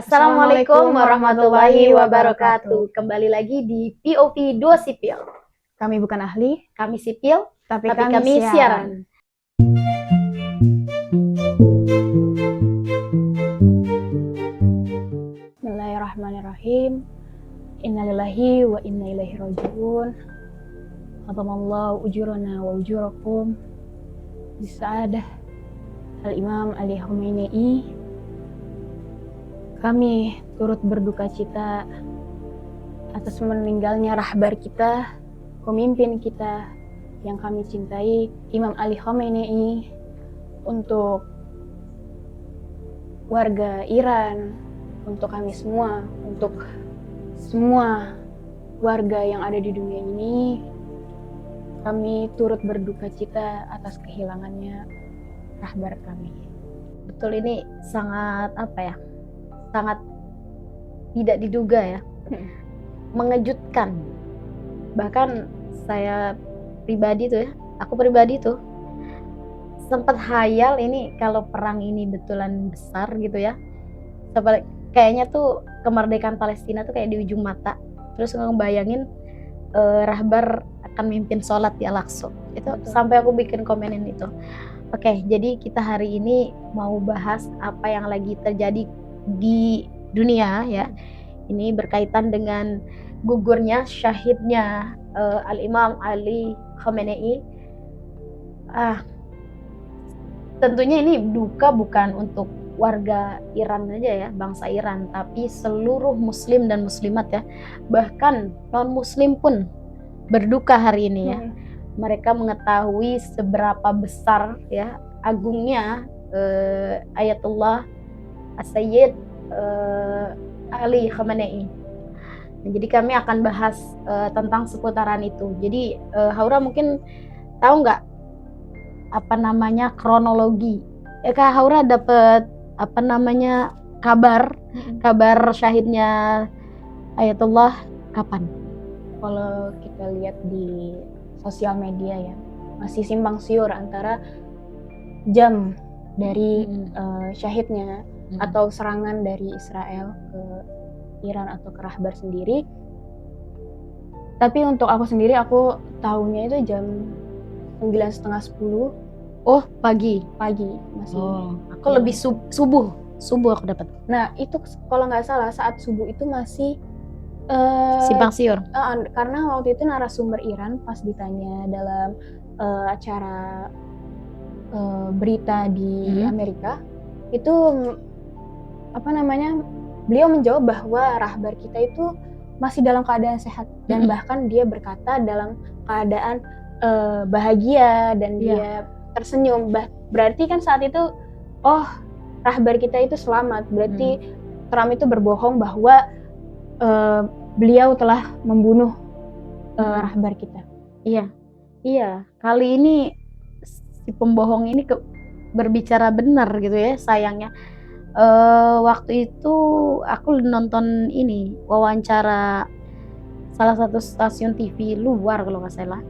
Assalamualaikum warahmatullahi wabarakatuh. Kembali lagi di POV 2 Sipil. Kami bukan ahli, Kami sipil, tapi kami siaran. Bismillahirrahmanirrahim. Innalillahi wa inna ilaihi raji'un. Adamallahu ujurana wa ujurakum bisa'adah Al-Imam Ali Khomeini. Kami turut berduka cita atas meninggalnya rahbar kita, pemimpin kita yang kami cintai, Imam Ali Khomeini. Untuk warga Iran, untuk kami semua, untuk semua warga yang ada di dunia ini, kami turut berduka cita atas kehilangannya rahbar kami. Betul, ini sangat sangat tidak diduga ya, mengejutkan. Bahkan saya pribadi aku pribadi sempat hayal ini kalau perang ini betulan besar gitu ya. Kayaknya kemerdekaan Palestina kayak di ujung mata. Terus ngebayangin rahbar akan mimpin sholat di Al-Aqsa. Itu sampai aku bikin komenin itu. Oke, jadi kita hari ini mau bahas apa yang lagi terjadi di dunia ya. Ini berkaitan dengan gugurnya, syahidnya Al-Imam Ali Khomeini. Tentunya ini duka bukan untuk warga Iran aja ya, bangsa Iran, tapi seluruh muslim dan muslimat ya. Bahkan non-muslim pun berduka hari ini ya. Mereka mengetahui seberapa besar ya agungnya Ayatullah As-Sayyid Ali Khomeini. Nah, jadi kami akan bahas tentang seputaran itu. Jadi Haura mungkin tahu nggak kronologi? Kak Haura dapat kabar syahidnya Ayatullah kapan? Kalau kita lihat di sosial media ya, masih simpang siur antara jam dari syahidnya atau serangan dari Israel ke Iran atau ke rahbar sendiri. Tapi untuk aku sendiri, aku tahunya itu jam 9:30, 10. Oh, pagi masih. Aku lebih subuh aku dapat. Nah, itu kalau nggak salah saat subuh itu masih simpang siur. Karena waktu itu narasumber Iran pas ditanya dalam acara berita di Amerika, itu beliau menjawab bahwa rahbar kita itu masih dalam keadaan sehat dan bahkan dia berkata dalam keadaan bahagia dan dia tersenyum. Berarti kan saat itu rahbar kita itu selamat. Berarti Trump itu berbohong bahwa beliau telah membunuh rahbar kita. Iya. Kali ini si pembohong ini berbicara benar gitu ya, sayangnya. Waktu itu aku nonton ini wawancara salah satu stasiun TV luar kalau nggak salah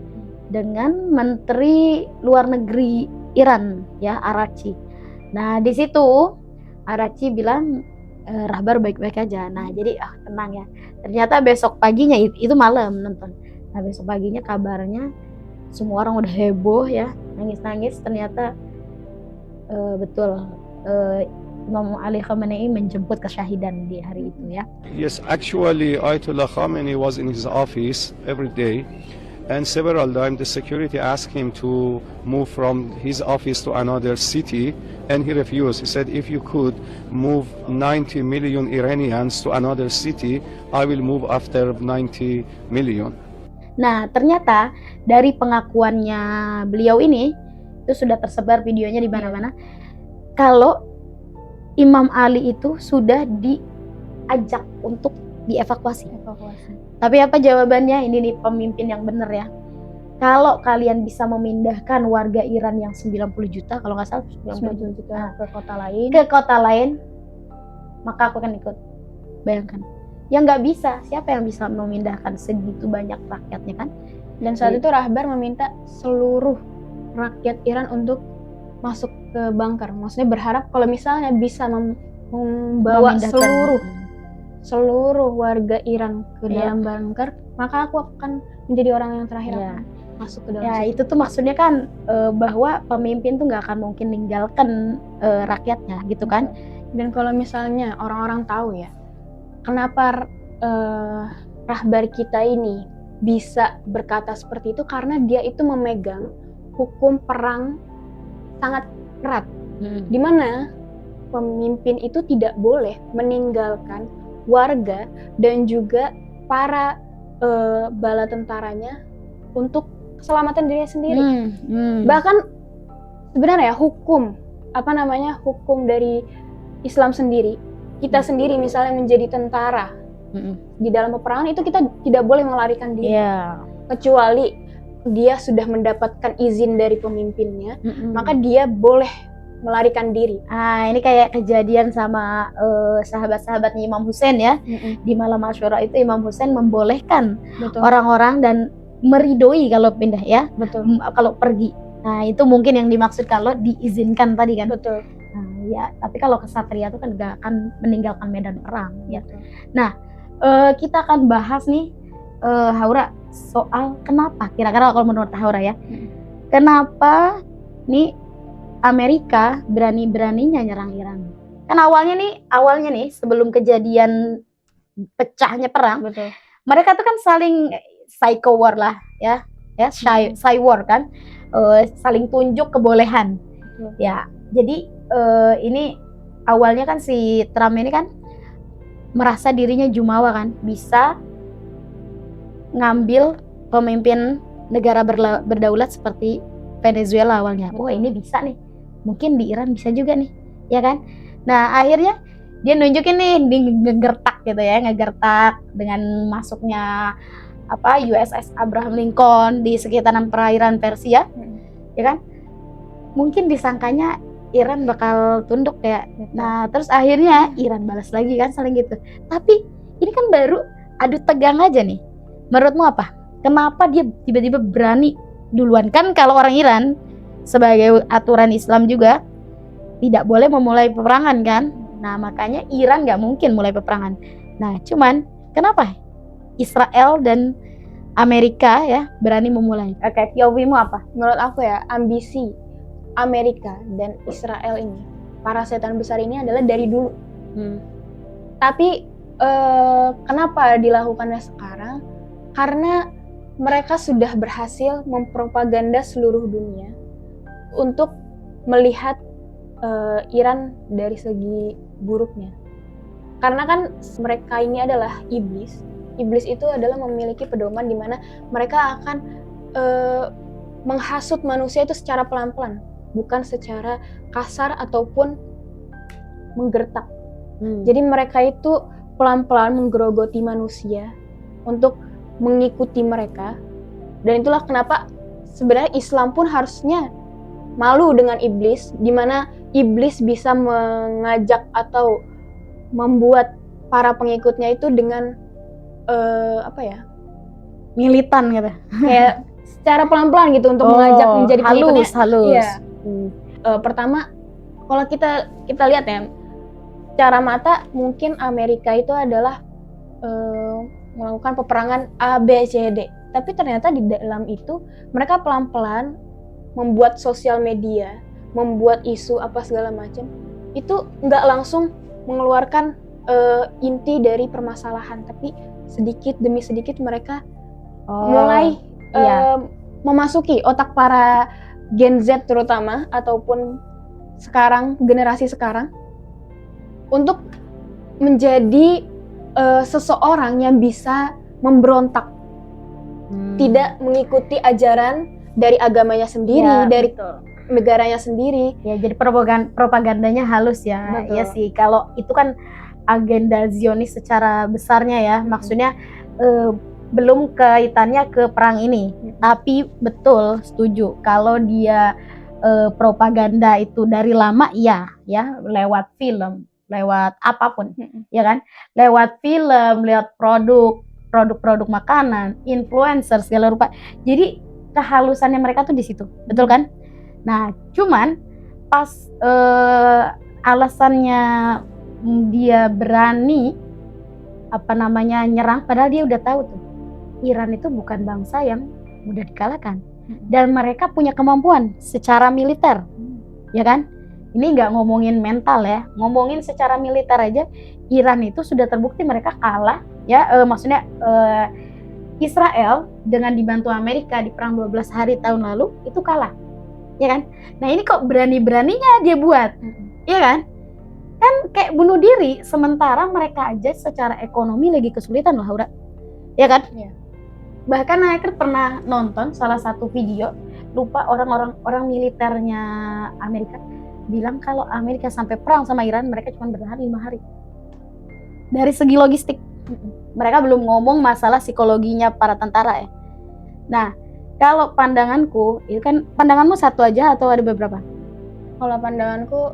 dengan Menteri Luar Negeri Iran ya, Araghchi. Nah di situ Araghchi bilang rahbar baik-baik aja. Nah jadi tenang ya. Ternyata besok paginya itu malam nonton. Nah besok paginya kabarnya semua orang udah heboh ya, nangis-nangis. Ternyata betul Imam Ali Khomeini menjemput kesyahidan di hari itu ya. Yes, actually Ayatollah Khomeini was in his office every day, and several times the security asked him to move from his office to another city, and he refused. He said, if you could move 90 million Iranians to another city, I will move after 90 million. Nah, ternyata dari pengakuannya beliau ini itu sudah tersebar videonya di mana-mana. Kalau Imam Ali itu sudah diajak untuk dievakuasi. Tapi apa jawabannya? Ini nih pemimpin yang benar ya. Kalau kalian bisa memindahkan warga Iran yang 90 juta, kalau nggak salah 90 juta ke kota lain, maka aku akan ikut. Bayangkan. Ya nggak bisa. Siapa yang bisa memindahkan segitu banyak rakyatnya kan? Dan saat itu rahbar meminta seluruh rakyat Iran untuk masuk ke bunker. Maksudnya berharap kalau misalnya bisa membawa memindahkan. seluruh warga Iran ke Iya. dalam bunker, maka aku akan menjadi orang yang terakhir Iya. akan masuk ke dalam Ya situ. itu tuh maksudnya kan bahwa pemimpin tuh nggak akan mungkin ninggalkan rakyatnya gitu kan. Dan kalau misalnya orang-orang tahu ya, kenapa rahbar kita ini bisa berkata seperti itu, karena dia itu memegang hukum perang sangat kerat, di mana pemimpin itu tidak boleh meninggalkan warga dan juga para bala tentaranya untuk keselamatan dirinya sendiri. Bahkan sebenarnya hukum dari Islam sendiri, kita sendiri misalnya menjadi tentara di dalam peperangan itu kita tidak boleh melarikan diri, kecuali dia sudah mendapatkan izin dari pemimpinnya, maka dia boleh melarikan diri. Ini kayak kejadian sama sahabat-sahabatnya Imam Husain ya. Di malam Asyura itu Imam Husain membolehkan orang-orang dan meridoi kalau pindah ya, kalau pergi. Nah itu mungkin yang dimaksud kalau diizinkan tadi kan. Betul. Nah, ya, tapi kalau kesatria itu kan gak akan meninggalkan medan perang ya. Nah kita akan bahas nih Haura soal kenapa kira-kira kalau menurut Haura ya, kenapa nih Amerika berani-beraninya nyerang Iran. Kan awalnya nih sebelum kejadian pecahnya perang, mereka tuh kan saling psycho war lah ya shy war kan, saling tunjuk kebolehan. Ya, jadi ini awalnya kan si Trump ini kan merasa dirinya jumawa kan, bisa ngambil pemimpin negara berdaulat seperti Venezuela awalnya. Oh ini bisa nih, mungkin di Iran bisa juga nih, ya kan? Nah akhirnya dia nunjukin nih, ngegertak gitu ya, ngegertak dengan masuknya USS Abraham Lincoln di sekitaran perairan Persia, ya kan? Mungkin disangkanya Iran bakal tunduk ya. Nah terus akhirnya Iran balas lagi kan, saling gitu. Tapi ini kan baru adu tegang aja nih. Menurutmu apa? Kenapa dia tiba-tiba berani duluan? Kan kalau orang Iran sebagai aturan Islam juga tidak boleh memulai peperangan kan. Nah makanya Iran gak mungkin mulai peperangan. Nah cuman kenapa Israel dan Amerika ya berani memulai? Oke, POV-mu apa? Menurut aku ya, ambisi Amerika dan Israel ini, para setan besar ini adalah dari dulu. Tapi kenapa dilakukannya sekarang? Karena mereka sudah berhasil mempropaganda seluruh dunia untuk melihat Iran dari segi buruknya. Karena kan mereka ini adalah iblis. Iblis itu adalah memiliki pedoman di mana mereka akan menghasut manusia itu secara pelan-pelan, bukan secara kasar ataupun menggertak. Jadi mereka itu pelan-pelan menggerogoti manusia untuk mengikuti mereka. Dan itulah kenapa sebenarnya Islam pun harusnya malu dengan iblis, di mana iblis bisa mengajak atau membuat para pengikutnya itu dengan militan gitu. Kayak secara pelan-pelan gitu untuk mengajak menjadi pengikutnya. Halus. Iya. Pertama, kalau kita lihat ya, secara mata mungkin Amerika itu adalah melakukan peperangan A, B, C, D. Tapi ternyata di dalam itu mereka pelan-pelan membuat sosial media, membuat isu apa segala macam. Itu nggak langsung mengeluarkan inti dari permasalahan, tapi sedikit demi sedikit mereka mulai memasuki otak para Gen Z terutama, ataupun sekarang, generasi sekarang, untuk menjadi seseorang yang bisa memberontak, tidak mengikuti ajaran dari agamanya sendiri, dari negaranya sendiri. Ya, jadi propagandanya halus ya. Betul. Iya sih, kalau itu kan agenda Zionis secara besarnya ya. Maksudnya belum kaitannya ke perang ini. Tapi betul, setuju. Kalau dia propaganda itu dari lama ya lewat film, lewat apapun, ya kan? Lewat film, lewat produk makanan, influencer segala rupa. Jadi kehalusannya mereka tuh di situ, betul kan? Nah, cuman pas alasannya dia berani nyerang, padahal dia udah tahu tuh Iran itu bukan bangsa yang mudah dikalahkan dan mereka punya kemampuan secara militer, ya kan? Ini nggak ngomongin mental ya, ngomongin secara militer aja Iran itu sudah terbukti mereka kalah ya, Israel dengan dibantu Amerika di perang 12 hari tahun lalu itu kalah, ya kan? Nah ini kok berani-beraninya dia buat, ya kan? Kan kayak bunuh diri, sementara mereka aja secara ekonomi lagi kesulitan loh, Aura, ya kan? Iya. Bahkan Hacker pernah nonton salah satu video, lupa orang militernya Amerika bilang kalau Amerika sampai perang sama Iran mereka cuma bertahan 5 hari. Dari segi logistik, mereka belum ngomong masalah psikologinya para tentara ya. Nah, kalau pandanganku, itu kan pandanganmu satu aja atau ada beberapa? Kalau pandanganku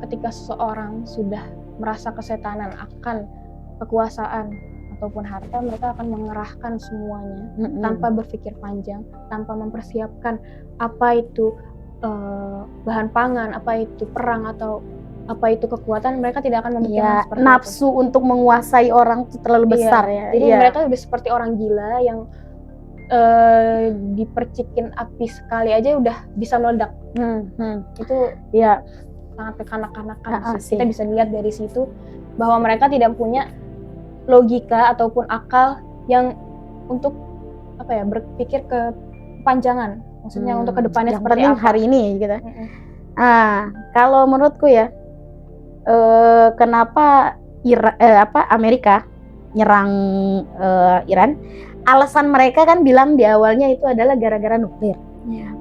ketika seseorang sudah merasa kesetanan akan kekuasaan ataupun harta, mereka akan mengerahkan semuanya tanpa berpikir panjang, tanpa mempersiapkan apa itu bahan pangan, apa itu perang atau apa itu kekuatan, mereka tidak akan memikirkan seperti nafsu itu. Untuk menguasai orang itu terlalu besar ya. Jadi mereka lebih seperti orang gila yang dipercikin api sekali aja udah bisa meledak. Itu ya sangat kekanak-kanakan sih. Kita bisa lihat dari situ bahwa mereka tidak punya logika ataupun akal yang untuk berpikir kepanjangan, maksudnya untuk kedepannya seperti apa hari ini gitu. Kalau menurutku ya, kenapa Amerika nyerang Iran, alasan mereka kan bilang di awalnya itu adalah gara-gara nuklir.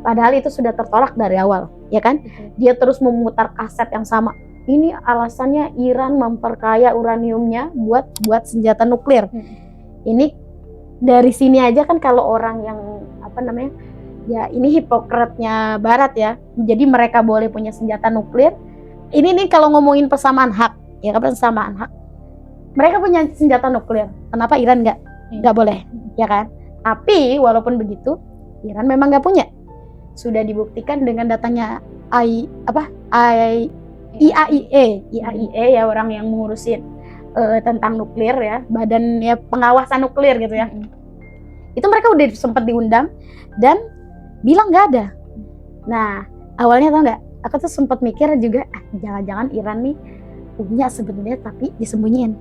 Padahal itu sudah tertolak dari awal, ya kan? Dia terus memutar kaset yang sama. Ini alasannya Iran memperkaya uraniumnya buat senjata nuklir. Ini dari sini aja kan kalau orang yang ya ini hipokratnya Barat ya. Jadi mereka boleh punya senjata nuklir. Ini nih kalau ngomongin persamaan hak, ya kan, persamaan hak. Mereka punya senjata nuklir. Kenapa Iran nggak boleh, ya kan? Tapi walaupun begitu, Iran memang nggak punya. Sudah dibuktikan dengan datanya IAEA ya, orang yang mengurusin tentang nuklir ya, badan ya pengawasan nuklir gitu ya. Itu mereka udah sempat diundang dan bilang nggak ada. Nah awalnya tau nggak, aku tuh sempat mikir juga jangan-jangan Iran nih punya sebenarnya tapi disembunyiin.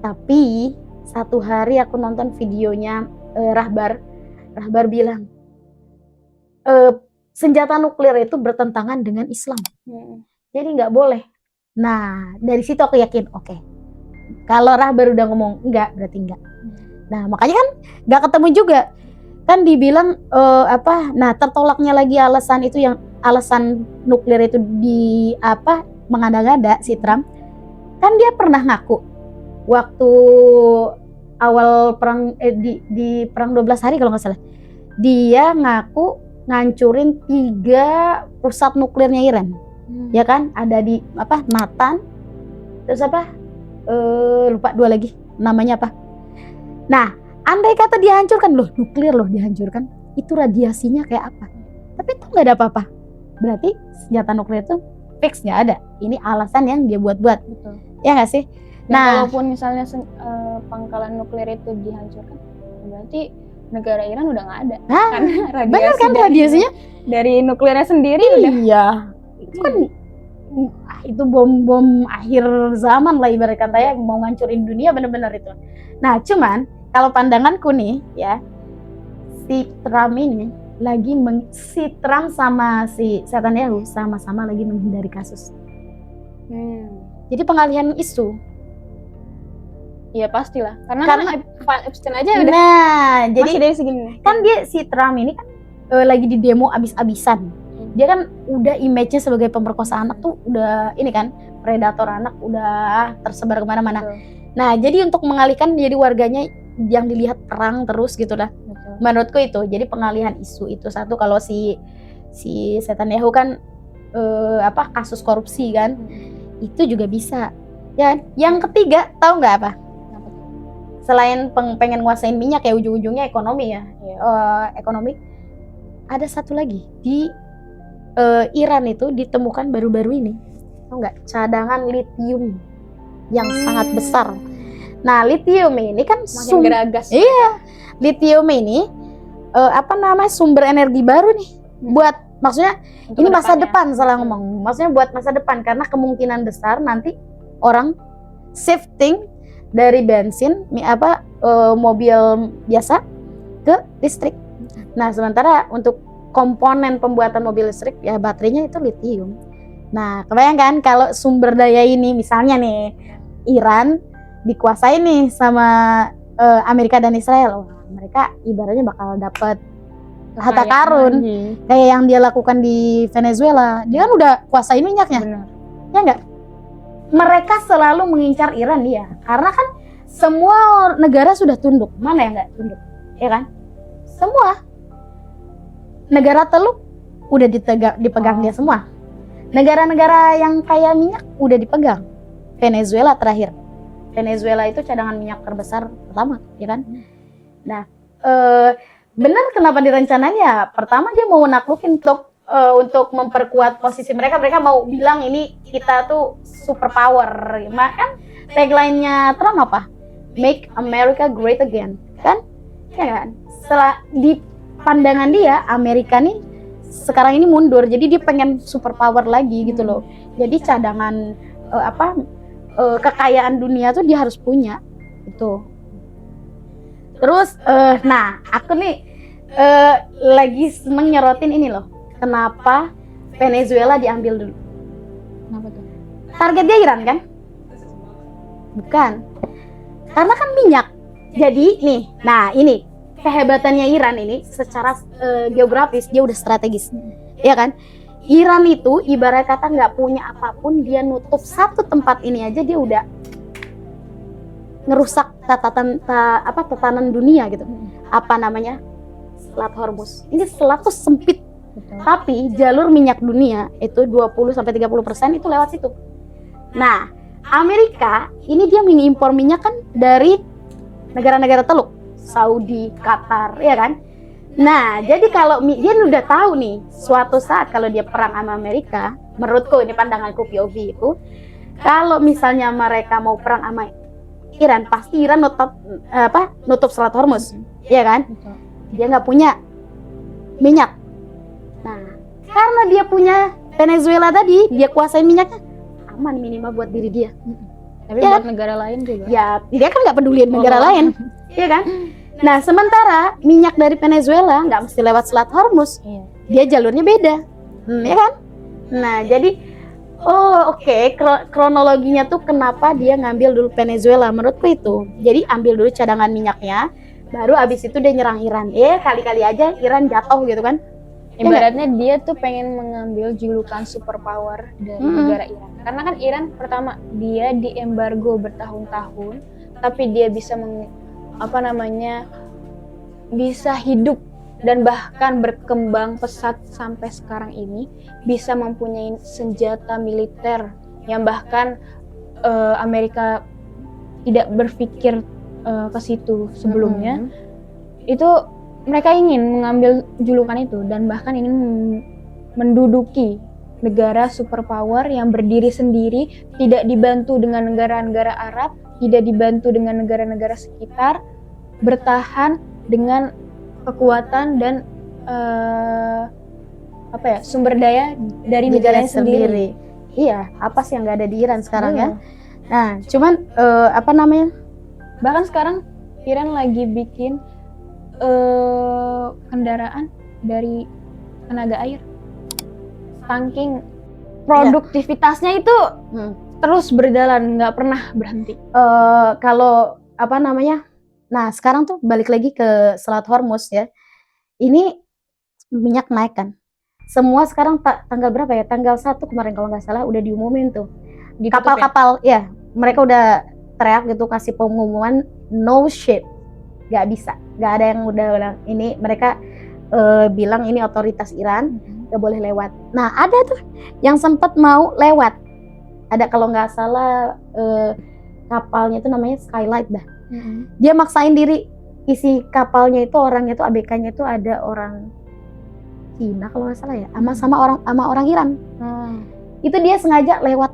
Tapi satu hari aku nonton videonya Rahbar bilang senjata nuklir itu bertentangan dengan Islam. Jadi nggak boleh. Nah dari situ aku yakin oke. Kalau Rahbar udah ngomong enggak, berarti enggak. Nah makanya kan nggak ketemu juga. Kan dibilang nah tertolaknya lagi alasan itu, yang alasan nuklir itu mengada-ngada si Trump. Kan dia pernah ngaku waktu awal perang di perang 12 hari kalau nggak salah. Dia ngaku ngancurin 3 pusat nuklirnya Iran. Ya kan, ada di Natan, terus lupa 2 lagi namanya apa. Nah andai kata dihancurkan nuklir dihancurkan, itu radiasinya kayak apa, tapi itu nggak ada apa-apa, berarti senjata nuklir itu fix nggak ada. Ini alasan yang dia buat-buat. Ya nggak sih? Nah walaupun misalnya pangkalan nuklir itu dihancurkan, berarti negara Iran udah nggak ada. Karena benar kan, radiasinya dari nuklirnya sendiri udah. Itu kan itu bom akhir zaman lah ibarat kata ya, mau ngancurin dunia bener-bener itu. Nah cuman kalau pandanganku nih ya, si Trump ini si Trump sama si Netanyahu sama-sama lagi menghindari kasus. Jadi pengalihan isu. Iya pastilah, karena Epstein aja udah. Nah jadi dari segini kan si Trump ini kan lagi di demo abis-abisan. Dia kan udah image-nya sebagai pemerkosa anak tuh udah ini kan, predator anak udah tersebar kemana-mana. Nah jadi untuk mengalihkan jadi warganya yang dilihat perang terus gitu lah. Menurutku itu jadi pengalihan isu itu satu. Kalau si Netanyahu kan kasus korupsi kan, itu juga bisa ya. Yang ketiga tahu nggak apa? Selain pengen nguasain minyak ya, ujung-ujungnya ekonomi ya. Ekonomi. Ada satu lagi di Iran itu ditemukan baru-baru ini tau nggak, cadangan litium yang sangat besar. Nah, litium ini kan Makin geragas. Iya, litium ini sumber energi baru nih buat, maksudnya Untuk ini masa kedepannya. depan, salah ngomong, maksudnya buat masa depan, karena kemungkinan besar nanti orang shifting dari bensin mobil biasa ke listrik. Nah, sementara untuk komponen pembuatan mobil listrik ya baterainya itu litium. Nah, kebayangkan kalau sumber daya ini misalnya nih Iran dikuasai nih sama Amerika dan Israel, wah, mereka ibaratnya bakal dapat harta karun kayak yang dia lakukan di Venezuela. Dia kan udah kuasai minyaknya. Benar. Ya enggak? Mereka selalu mengincar Iran, dia karena kan semua negara sudah tunduk. Mana yang enggak tunduk? Ya kan? Semua negara teluk udah dipegang dia semua. Negara-negara yang kaya minyak udah dipegang. Venezuela terakhir. Venezuela itu cadangan minyak terbesar pertama, ya kan? Nah, benar kenapa direncanain ya? Pertama dia mau naklukin untuk memperkuat posisi mereka. Mereka mau bilang ini kita tuh superpower. Kan tagline-nya Trump apa? Make America Great Again, kan? Ya kan? Setelah di pandangan dia Amerika nih sekarang ini mundur, jadi dia pengen superpower lagi gitu loh. Jadi cadangan kekayaan dunia tuh dia harus punya itu. Terus nah aku nih lagi seneng nyerotin ini loh, kenapa Venezuela diambil dulu. Kenapa tuh? Target dia Iran kan? Bukan, karena kan minyak. Jadi nih, nah ini kehebatannya Iran ini secara geografis dia udah strategis, ya kan? Iran itu ibarat kata nggak punya apapun, dia nutup satu tempat ini aja dia udah ngerusak tatanan dunia gitu. Apa namanya? Selat Hormuz. Ini selat tuh sempit. Betul. Tapi jalur minyak dunia itu 20-30% itu lewat situ. Nah, Amerika ini dia mengimpor minyak kan dari negara-negara teluk, Saudi, Qatar, ya kan? Nah, jadi kalau dia udah tahu nih, suatu saat kalau dia perang sama Amerika, menurutku ini pandanganku POV itu, kalau misalnya mereka mau perang sama Iran, pasti Iran nutup Selat Hormuz, ya kan? Betul. Dia nggak punya minyak. Nah, karena dia punya Venezuela tadi, dia kuasai minyaknya, aman minimal buat diri dia. Tapi Ya. buat negara lain juga. Ya, dia kan nggak peduliin negara lain, ya kan? Nah, sementara minyak dari Venezuela nggak mesti lewat Selat Hormuz, Iya. dia jalurnya beda, ya kan? Nah, jadi oke, kronologinya tuh kenapa dia ngambil dulu Venezuela, menurutku itu. Jadi ambil dulu cadangan minyaknya, baru abis itu dia nyerang Iran. Kali-kali aja Iran jatuh gitu kan? Ibaratnya dia tuh pengen mengambil julukan superpower dari negara Iran. Karena kan Iran pertama dia diembargo bertahun-tahun, tapi dia bisa bisa hidup dan bahkan berkembang pesat sampai sekarang ini, bisa mempunyai senjata militer yang bahkan Amerika tidak berpikir ke situ sebelumnya. Itu mereka ingin mengambil julukan itu dan bahkan ingin menduduki negara superpower yang berdiri sendiri, tidak dibantu dengan negara-negara Arab, tidak dibantu dengan negara-negara sekitar, bertahan dengan kekuatan dan sumber daya dari negaranya sendiri. Iya, apa sih yang nggak ada di Iran sekarang ya? Iya. Nah, cuman Bahkan sekarang Iran lagi bikin kendaraan dari tenaga air. Saking produktivitasnya itu terus berjalan, nggak pernah berhenti. Kalau nah sekarang tuh balik lagi ke Selat Hormuz ya. Ini minyak naik kan. Semua sekarang tanggal berapa ya? Tanggal 1 kemarin kalau nggak salah udah diumumin tuh. Di kapal-kapal ya, mereka udah teriak gitu kasih pengumuman no ship. Nggak bisa, nggak ada yang udah ini, mereka bilang ini otoritas Iran nggak boleh lewat. Nah ada tuh yang sempat mau lewat, ada kalau nggak salah kapalnya itu namanya Skylight dah. Dia maksain diri, isi kapalnya itu orangnya itu ABK-nya itu ada orang Cina kalau nggak salah ya, sama orang Iran. Itu dia sengaja lewat,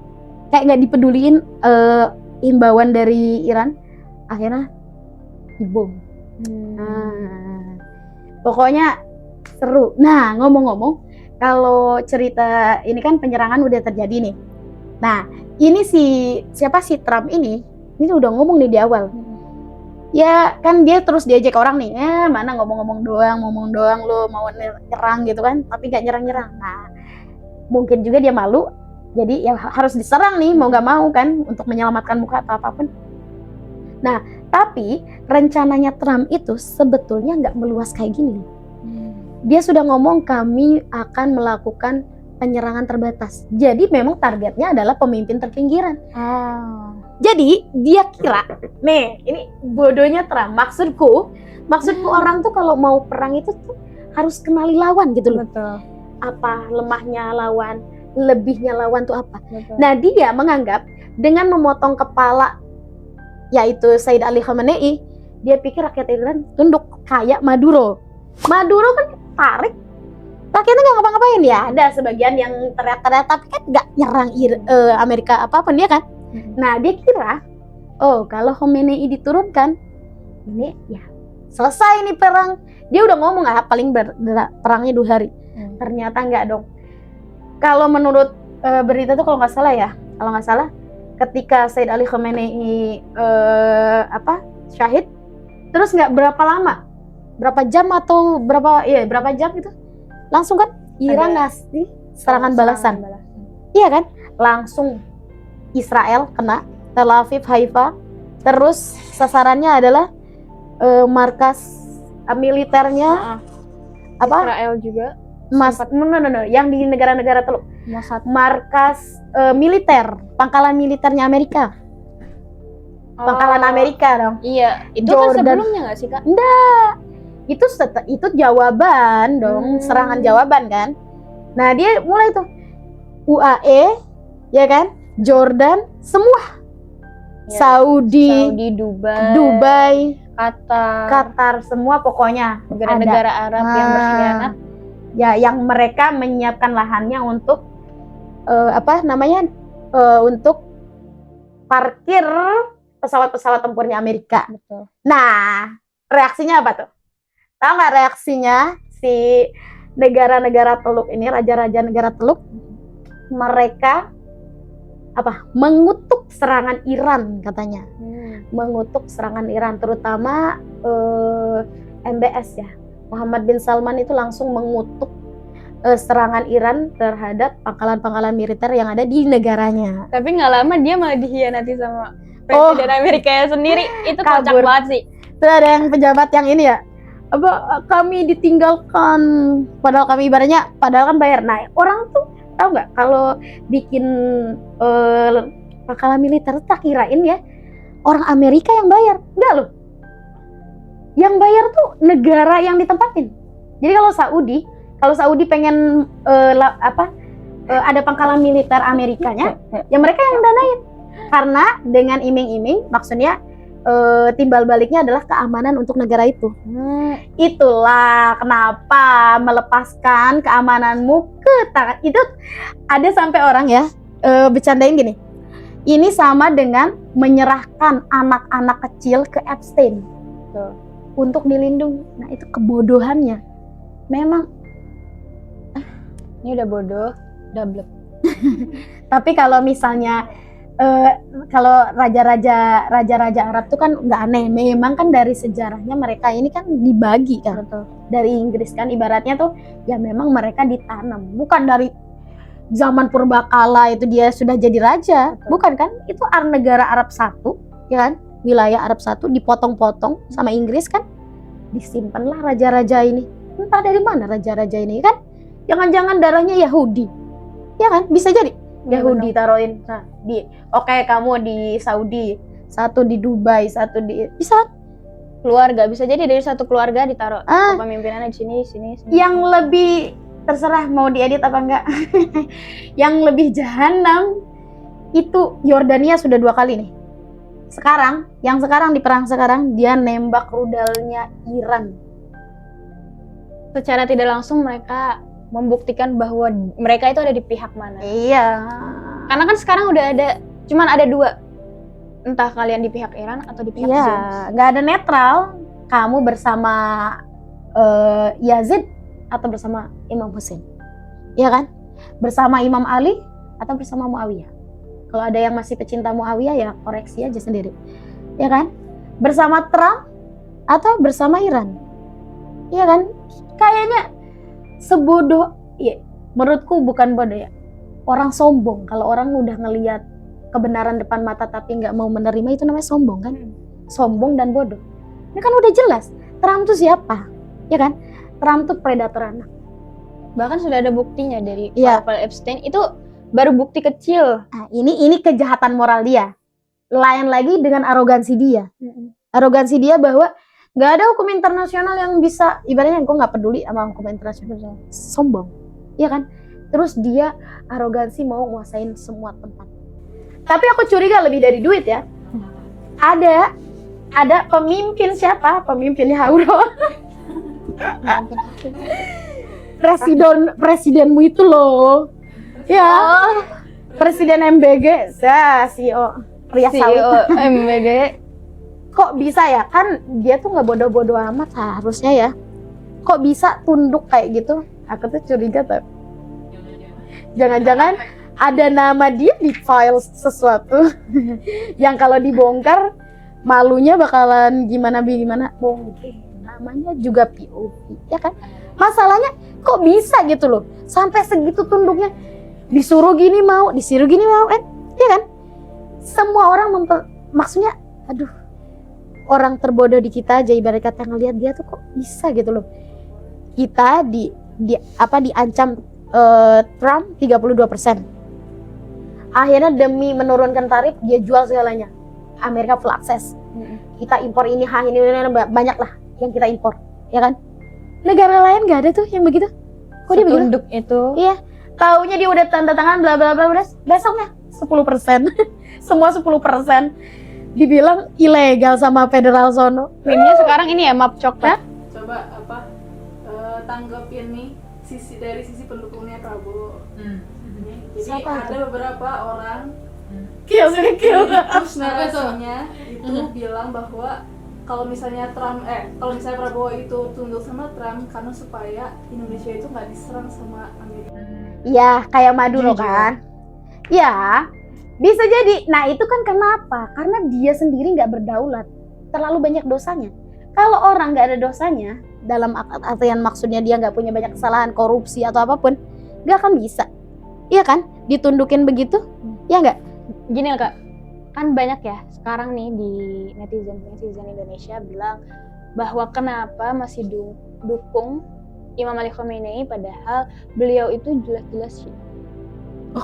kayak nggak dipeduliin himbauan dari Iran, akhirnya dibom. Nah, pokoknya seru. Nah, ngomong-ngomong, kalau cerita ini kan penyerangan udah terjadi nih. Nah, ini si Trump ini udah ngomong nih di awal. Ya kan dia terus diajak orang nih, mana ngomong doang lo mau nyerang gitu kan, tapi gak nyerang. Nah, mungkin juga dia malu, jadi ya harus diserang nih, mau gak mau kan, untuk menyelamatkan muka atau apapun. Nah, tapi rencananya Trump itu sebetulnya gak meluas kayak gini. Dia sudah ngomong kami akan melakukan penyerangan terbatas. Jadi memang targetnya adalah pemimpin terpinggiran. Jadi dia kira, nih ini bodohnya Trump. Maksudku orang tuh kalau mau perang itu tuh harus kenali lawan gitu loh. Betul. Apa lemahnya lawan, lebihnya lawan tuh apa. Betul. Nah dia menganggap dengan memotong kepala, yaitu Said Ali Khamenei, dia pikir rakyat Iran tunduk kayak Maduro. Maduro kan tarik, rakyatnya nggak ngapa-ngapain ya. Ada sebagian yang teriak-teriak tapi kan nggak nyerang Amerika apapun dia kan. Nah dia kira, oh kalau Khamenei diturunkan, ini ya selesai nih perang. Dia udah ngomong paling perangnya 2 hari. Ternyata nggak dong. Kalau menurut berita tuh kalau nggak salah, ketika Said Ali Khamenei syahid, terus nggak berapa jam gitu, langsung kan Iran ngasih serangan balasan. Iya kan, langsung Israel kena, Tel Aviv, Haifa, terus sasarannya adalah markas militernya Israel juga. Yang di negara-negara Teluk, markas militer, pangkalan militernya Amerika. Pangkalan Amerika dong. Iya, itu Jordan. kan sebelumnya nggak sih Kak? Enggak, itu jawaban dong, serangan jawaban kan. Nah dia mulai tuh UAE, ya kan, Jordan, semua, Ya, Saudi, Dubai, Qatar, semua pokoknya negara-negara Arab yang berkhianat. Ya, yang mereka menyiapkan lahannya untuk untuk parkir pesawat-pesawat tempurnya Amerika. Betul. Nah, reaksinya apa tuh? Tahu nggak reaksinya si negara-negara Teluk ini, raja-raja negara Teluk? Mereka mengutuk serangan Iran katanya. Mengutuk serangan Iran, terutama MBS ya. Muhammad bin Salman itu langsung mengutuk serangan Iran terhadap pangkalan-pangkalan militer yang ada di negaranya. Tapi nggak lama dia malah dikhianati sama Presiden Amerika sendiri. Itu kocak Kabur. banget sih. Terus ada yang pejabat yang ini ya, kami ditinggalkan, padahal kami ibaratnya padahal kan bayar. Nah orang tuh tahu nggak kalau bikin pangkalan militer tak kirain ya orang Amerika yang bayar, enggak loh. Yang bayar tuh negara yang ditempatin. Jadi kalau Saudi pengen ada pangkalan militer Amerikanya, ya mereka yang danain. Karena dengan iming-iming, maksudnya timbal baliknya adalah keamanan untuk negara itu. Itulah kenapa melepaskan keamananmu ke tangan itu. Ada sampai orang ya bercandain gini, ini sama dengan menyerahkan anak-anak kecil ke Epstein untuk dilindungi. Nah itu kebodohannya. Memang ini udah bodoh, udah blek. Tapi kalau misalnya kalau raja-raja Arab tuh kan nggak aneh. Memang kan dari sejarahnya mereka ini kan dibagi kan. Betul. Dari Inggris kan ibaratnya tuh ya memang mereka ditanam. Bukan dari zaman purbakala itu dia sudah jadi raja. Betul. Bukan kan? Itu negara Arab satu, ya kan? Wilayah Arab satu dipotong-potong sama Inggris kan. Disimpanlah raja-raja ini. Entah dari mana raja-raja ini kan? Jangan-jangan darahnya Yahudi. Ya kan? Bisa jadi. Yahudi taruhin. Nah, oke, kamu di Saudi, satu di Dubai, satu di bisa keluarga, bisa jadi dari satu keluarga ditaruh kepemimpinannya di sini. Yang lebih terserah mau diedit apa enggak. Yang lebih jahanam itu Yordania sudah 2 kali nih. Yang sekarang di perang sekarang dia nembak rudalnya Iran. Secara tidak langsung mereka membuktikan bahwa mereka itu ada di pihak mana. Iya. Karena kan sekarang udah ada, cuman ada dua, entah kalian di pihak Iran atau di pihak Iya, Zionis. nggak ada netral. Kamu bersama Yazid atau bersama Imam Hussein, iya kan? Bersama Imam Ali atau bersama Muawiyah. Kalau ada yang masih pecinta Muawiyah ya koreksi aja sendiri, ya kan? Bersama Trump atau bersama Iran, iya kan? Kayaknya sebodoh, ya menurutku bukan bodoh ya. Orang sombong kalau orang udah ngelihat kebenaran depan mata tapi nggak mau menerima, itu namanya sombong kan? Sombong dan bodoh. Ini kan udah jelas, Trump tuh siapa? Ya kan? Trump tuh predator anak. Bahkan sudah ada buktinya dari Iya. Harvey Epstein, itu baru bukti kecil. Nah, ini kejahatan moral dia. Lain lagi dengan arogansi dia. Arogansi dia bahwa nggak ada hukum internasional yang bisa, ibaratnya gue nggak peduli sama hukum internasional. Sombong, ya kan? Terus dia arogansi mau nguasain semua tempat. Tapi aku curiga lebih dari duit ya. Ada pemimpin siapa? Pemimpinnya Hauro. Presidenmu itu loh. Ya. Presiden MBG, CEO Pria Sawit. CEO MBG. Kok bisa ya? Kan dia tuh nggak bodoh-bodoh amat harusnya ya. Kok bisa tunduk kayak gitu? Aku tuh curiga tuh. Jangan-jangan ada nama dia di file sesuatu yang kalau dibongkar malunya bakalan gimana. Namanya juga POV, ya kan? Masalahnya kok bisa gitu loh, sampai segitu tunduknya, disuruh gini mau, kan? Ya kan? Semua orang maksudnya, aduh, orang terbodoh di kita aja ibarat kata ngelihat dia tuh kok bisa gitu loh. Kita diancam Trump 32%. Akhirnya demi menurunkan tarif dia jual segalanya. Amerika full akses. Kita impor ini banyak lah yang kita impor, ya kan? Negara lain nggak ada tuh yang begitu. Kok dia begitu? Setunduk itu. Iya. Taunya dia udah tanda tangan bla bla bla, besoknya 10%. Semua 10% dibilang ilegal sama federal sono. Meme-nya sekarang ini ya map coklat. Coba tanggapin nih dari sisi pendukungnya Prabowo. Jadi Siapa ada beberapa orang Kill. terus narasinya itu bilang bahwa kalau misalnya Prabowo itu tunduk sama Trump karena supaya Indonesia itu nggak diserang sama Amerika. Iya, kayak Maduro Jujur. kan? Ya, bisa jadi. Nah itu kan kenapa? Karena dia sendiri nggak berdaulat, terlalu banyak dosanya. Kalau orang nggak ada dosanya, dalam artian maksudnya dia nggak punya banyak kesalahan, korupsi atau apapun, nggak akan bisa. Iya kan? Ditundukin begitu, ya nggak? Gini Kak, kan banyak ya sekarang nih di netizen Indonesia bilang bahwa kenapa masih dukung Imam Ali Khamenei padahal beliau itu jelas-jelas Syiah.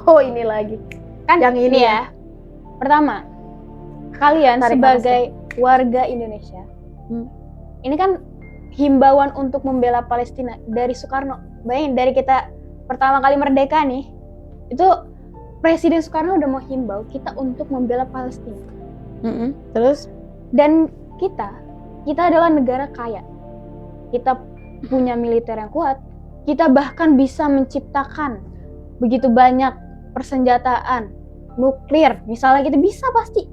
Oh ini lagi. Kan Yang ini ya. Pertama, kalian Tarik sebagai warga Indonesia, ini kan himbauan untuk membela Palestina dari Soekarno. Bayangin dari kita pertama kali merdeka nih, itu Presiden Soekarno udah mau himbau kita untuk membela Palestina. Terus? Dan kita adalah negara kaya. Kita punya militer yang kuat. Kita bahkan bisa menciptakan begitu banyak persenjataan nuklir. Misalnya kita bisa pasti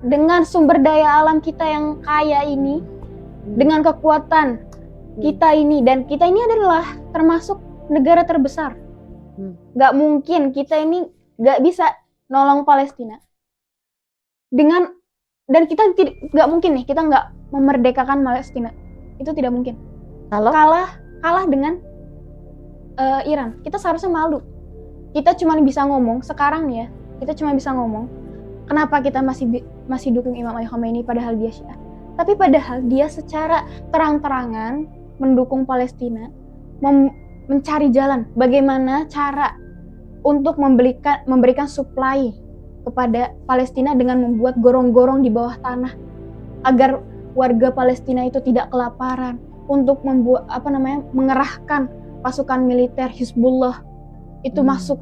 dengan sumber daya alam kita yang kaya ini, dengan kekuatan kita ini, dan kita ini adalah termasuk negara terbesar. Gak mungkin kita ini gak bisa nolong Palestina. Dan kita gak mungkin nih, kita gak memerdekakan Palestina. Itu tidak mungkin. Kalau Kalah dengan Iran. Kita seharusnya malu. Kita cuma bisa ngomong, sekarang nih ya, kita cuma bisa ngomong, kenapa kita masih dukung Imam Ali Khamenei padahal dia Syiah. Tapi padahal dia secara terang-terangan mendukung Palestina, mencari jalan bagaimana cara untuk memberikan supply kepada Palestina dengan membuat gorong-gorong di bawah tanah agar warga Palestina itu tidak kelaparan, untuk mengerahkan pasukan militer Hizbullah itu masuk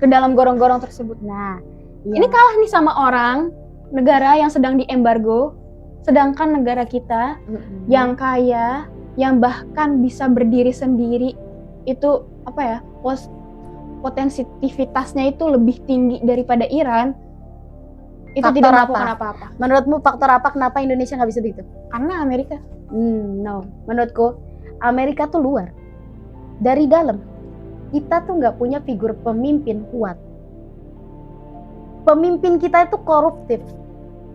ke dalam gorong-gorong tersebut. Nah, ini kalah nih sama orang negara yang sedang diembargo, sedangkan negara kita yang kaya, yang bahkan bisa berdiri sendiri, itu apa ya, potensitivitasnya itu lebih tinggi daripada Iran, itu Faktor tidak apa? melakukan apa-apa. Menurutmu faktor apa kenapa Indonesia nggak bisa begitu? Karena Amerika. No. Menurutku Amerika tuh luar. Dari dalam kita tuh nggak punya figur pemimpin kuat. Pemimpin kita itu koruptif.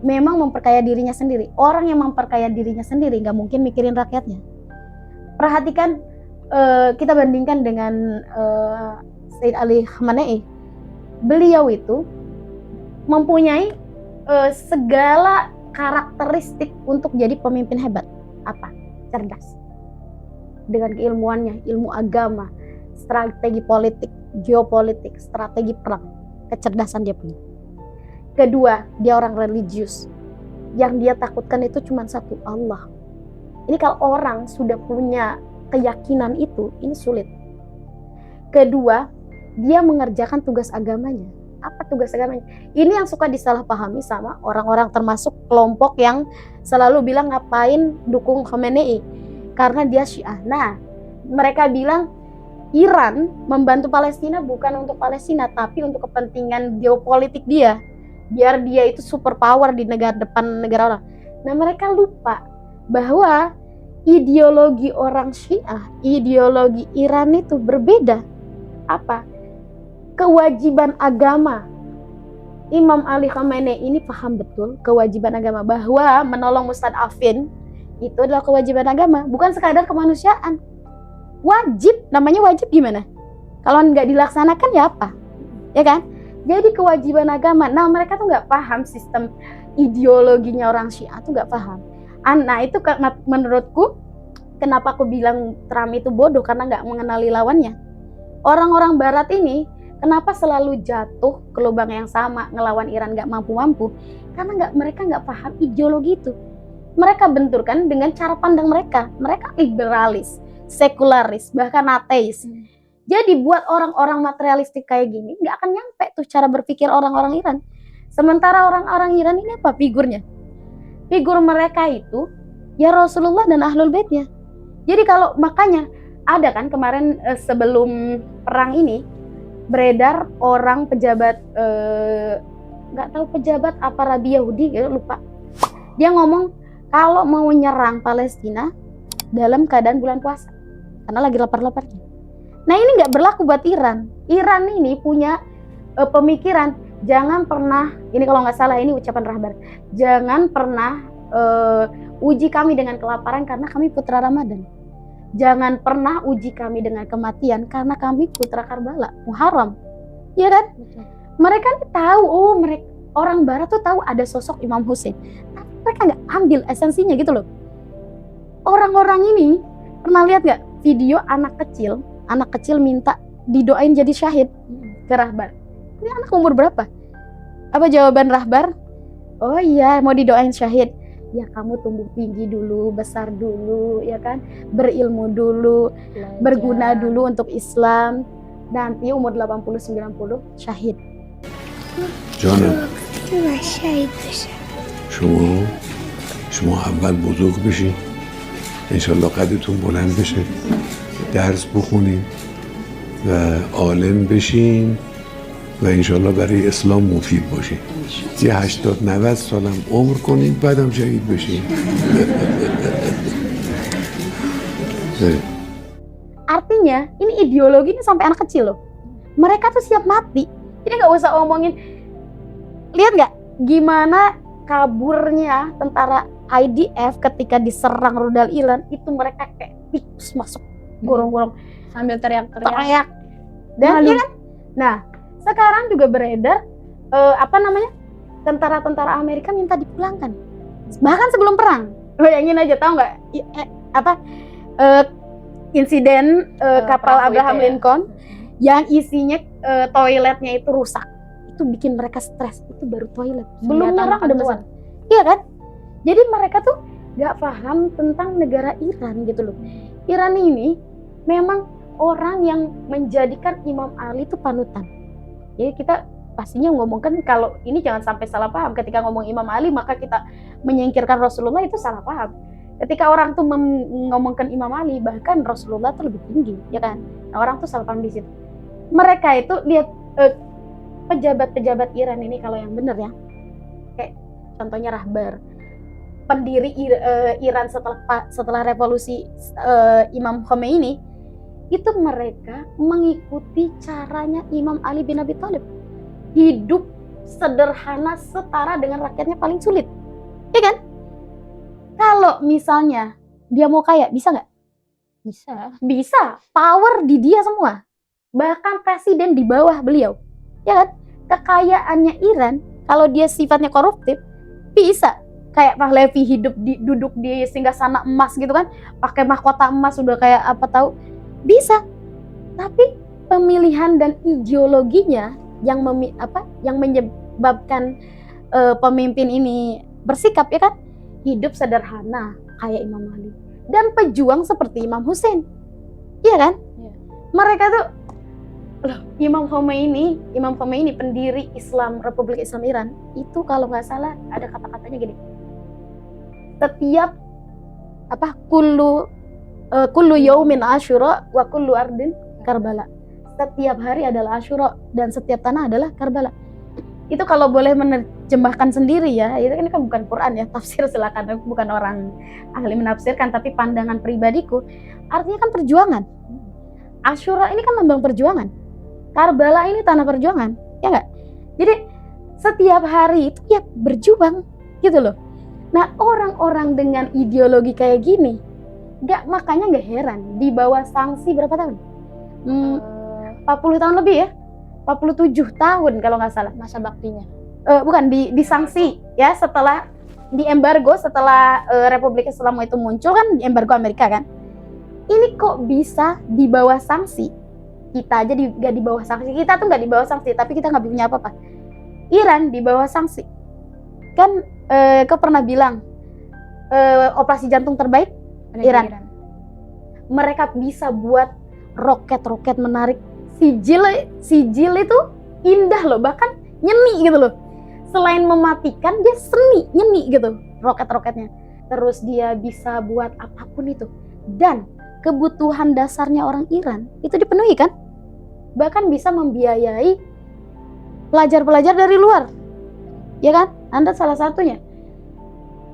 Memang memperkaya dirinya sendiri. Orang yang memperkaya dirinya sendiri nggak mungkin mikirin rakyatnya. Perhatikan, kita bandingkan dengan Said Ali Khamenei. Beliau itu mempunyai segala karakteristik untuk jadi pemimpin hebat. Apa? Cerdas. Dengan keilmuannya, ilmu agama, strategi politik, geopolitik, strategi perang, kecerdasan dia punya. Kedua, dia orang religius. Yang dia takutkan itu cuma satu, Allah. Ini kalau orang sudah punya keyakinan itu, ini sulit. Kedua, dia mengerjakan tugas agamanya. Apa tugas agamanya? Ini yang suka disalahpahami sama orang-orang, termasuk kelompok yang selalu bilang ngapain dukung Khamenei karena dia Syiah. Nah, mereka bilang Iran membantu Palestina bukan untuk Palestina tapi untuk kepentingan geopolitik dia, biar dia itu superpower di depan negara orang. Nah, mereka lupa bahwa ideologi orang Syiah, ideologi Iran itu berbeda. Apa? Kewajiban agama. Imam Ali Khamenei ini paham betul kewajiban agama, bahwa menolong mustadafin itu adalah kewajiban agama, bukan sekadar kemanusiaan. Wajib, namanya wajib gimana? Kalau nggak dilaksanakan ya apa? Ya kan? Jadi kewajiban agama. Nah, mereka tuh nggak paham sistem ideologinya orang Syiah tuh nggak paham. Nah, itu menurutku kenapa aku bilang Trump itu bodoh, karena nggak mengenali lawannya. Orang-orang Barat ini kenapa selalu jatuh ke lubang yang sama, ngelawan Iran nggak mampu-mampu? Karena mereka nggak paham ideologi itu. Mereka benturkan dengan cara pandang mereka. Mereka liberalis, sekularis, bahkan ateis. Jadi buat orang-orang materialistik kayak gini nggak akan nyampe tuh cara berpikir orang-orang Iran. Sementara orang-orang Iran ini apa figurnya? Figur mereka itu ya Rasulullah dan Ahlul Baitnya. Jadi kalau makanya ada kan kemarin sebelum perang ini beredar orang pejabat, nggak tahu pejabat apa Rabi Yahudi gitu, lupa. Dia ngomong kalau mau nyerang Palestina dalam keadaan bulan puasa karena lagi lapar-laparnya. Nah, ini nggak berlaku buat Iran. Iran ini punya pemikiran, jangan pernah, ini kalau nggak salah ini ucapan Rahbar, jangan pernah uji kami dengan kelaparan karena kami putra Ramadan. Jangan pernah uji kami dengan kematian karena kami putra Karbala, Muharram. Iya kan? Mereka tahu, mereka orang Barat tuh tahu ada sosok Imam Hussein. Tapi mereka nggak ambil esensinya gitu loh. Orang-orang ini pernah lihat nggak video anak kecil minta didoain jadi syahid ke Rahbar? Ini anak umur berapa? Apa jawaban Rahbar? Oh iya, mau didoain syahid. Ya kamu tumbuh tinggi dulu, besar dulu, ya kan, berilmu dulu, berguna dulu untuk Islam, nanti umur 80-90 syahid. جانم شما اول بزرگ بشین انشالله قدتون بلند بشه درس بخونین و عالم بشین و انشالله برای اسلام مفید باشین یه 80-90 سالم عمر کنین بعدم شهید بشین. Artinya ini ideologi ini sampai anak kecil loh. Mereka tuh siap mati. Jadi nggak usah ngomongin. Lihat nggak gimana kaburnya tentara IDF ketika diserang rudal Iran, itu mereka kayak tikus masuk gorong-gorong Sambil teriak-teriak. Dan ya kan? Nah, sekarang juga beredar tentara-tentara Amerika minta dipulangkan. Bahkan sebelum perang. Bayangin aja, tahu nggak insiden kapal Abraham Lincoln yang isinya toiletnya itu rusak. Itu bikin mereka stres. Itu baru toilet. Belum nyerang udah besar. Iya kan? Jadi mereka tuh nggak paham tentang negara Iran gitu loh. Iran ini memang orang yang menjadikan Imam Ali itu panutan. Jadi kita pastinya ngomongkan kalau ini jangan sampai salah paham. Ketika ngomong Imam Ali maka kita menyingkirkan Rasulullah, itu salah paham. Ketika orang tuh ngomongkan Imam Ali, bahkan Rasulullah tuh lebih tinggi, ya kan? Nah, orang tuh salah paham di situ. Mereka itu lihat pejabat-pejabat Iran ini kalau yang benar ya, kayak contohnya Rahbar, pendiri Iran setelah revolusi Imam Khomeini, itu mereka mengikuti caranya Imam Ali bin Abi Thalib, hidup sederhana setara dengan rakyatnya paling sulit, ya kan? Kalau misalnya dia mau kaya, bisa nggak? Bisa, power di dia semua, bahkan presiden di bawah beliau, ya kan? Kekayaannya Iran, kalau dia sifatnya koruptif, bisa kayak Pahlavi duduk di singgasana emas gitu kan, pakai mahkota emas, udah kayak apa tahu, bisa. Tapi pemilihan dan ideologinya yang menyebabkan pemimpin ini bersikap, ya kan, hidup sederhana kayak Imam Ali dan pejuang seperti Imam Hussein, iya kan? Iya. Mereka tuh Imam Khomeini pendiri Islam, Republik Islam Iran, itu kalau nggak salah ada kata-katanya gini, setiap kullu yaumin Asyura wa kullu ardin Karbala, setiap hari adalah Asyura dan setiap tanah adalah Karbala. Itu kalau boleh menerjemahkan sendiri ya, itu kan bukan Quran ya, tafsir silakan, aku bukan orang ahli menafsirkan, tapi pandangan pribadiku, artinya kan perjuangan. Asyura ini kan lambang perjuangan, Karbala ini tanah perjuangan, ya nggak? Jadi setiap hari itu ya berjuang gitu loh. Nah, orang-orang dengan ideologi kayak gini, makanya nggak heran di bawah sanksi berapa tahun? 40 tahun lebih ya, 47 tahun kalau nggak salah Masa baktinya. bukan disanksi ya, setelah di embargo, setelah Republik Islam itu muncul kan, embargo Amerika kan. Ini kok bisa di bawah sanksi? Kita aja nggak di bawah sanksi, kita tuh nggak di bawah sanksi, tapi kita nggak punya apa-apa. Iran di bawah sanksi kan. Kau pernah bilang operasi jantung terbaik Iran. Mereka bisa buat roket-roket menarik, sijil itu indah loh, bahkan nyeni gitu loh. Selain mematikan, dia nyeni gitu roket-roketnya. Terus dia bisa buat apapun itu, dan kebutuhan dasarnya orang Iran itu dipenuhi kan, bahkan bisa membiayai pelajar-pelajar dari luar, ya kan? Anda salah satunya.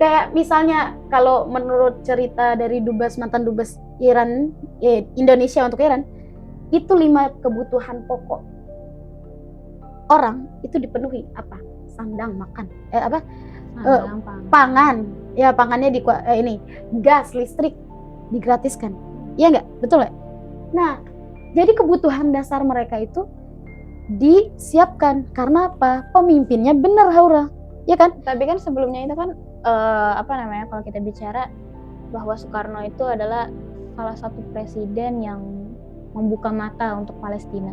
Kayak misalnya kalau menurut cerita dari mantan dubes Iran, Indonesia untuk Iran, itu 5 kebutuhan pokok orang itu dipenuhi, apa? Sandang, makan, pangan, ya pangannya gas, listrik digratiskan, ya nggak? Betul nggak? Nah, jadi kebutuhan dasar mereka itu disiapkan karena apa? Pemimpinnya benar, Haura, ya kan? Tapi kan sebelumnya itu kan kalau kita bicara bahwa Soekarno itu adalah salah satu presiden yang membuka mata untuk Palestina.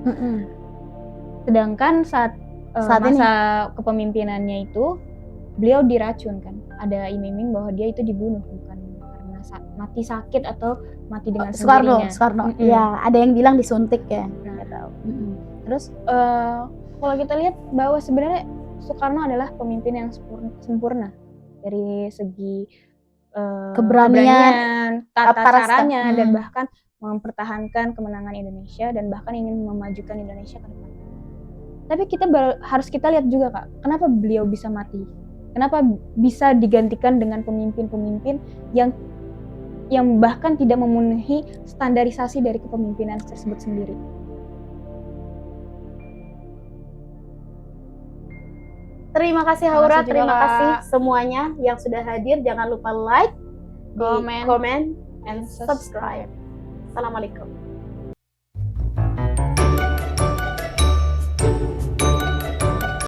Sedangkan saat masa kepemimpinannya itu beliau diracun kan. Ada iming-iming bahwa dia itu dibunuh bukan karena mati sakit atau mati dengan sendirinya. Soekarno. Ya, ada yang bilang disuntik ya. Nggak tahu. Terus kalau kita lihat bahwa sebenarnya Soekarno adalah pemimpin yang sempurna dari segi keberanian, tata caranya, dan bahkan mempertahankan kemenangan Indonesia dan bahkan ingin memajukan Indonesia ke depan. Tapi harus kita lihat juga, Kak, kenapa beliau bisa mati? Kenapa bisa digantikan dengan pemimpin-pemimpin yang bahkan tidak memenuhi standarisasi dari kepemimpinan tersebut sendiri? Terima kasih Haura, terima kasih semuanya yang sudah hadir. Jangan lupa like, comment, and subscribe. Assalamualaikum.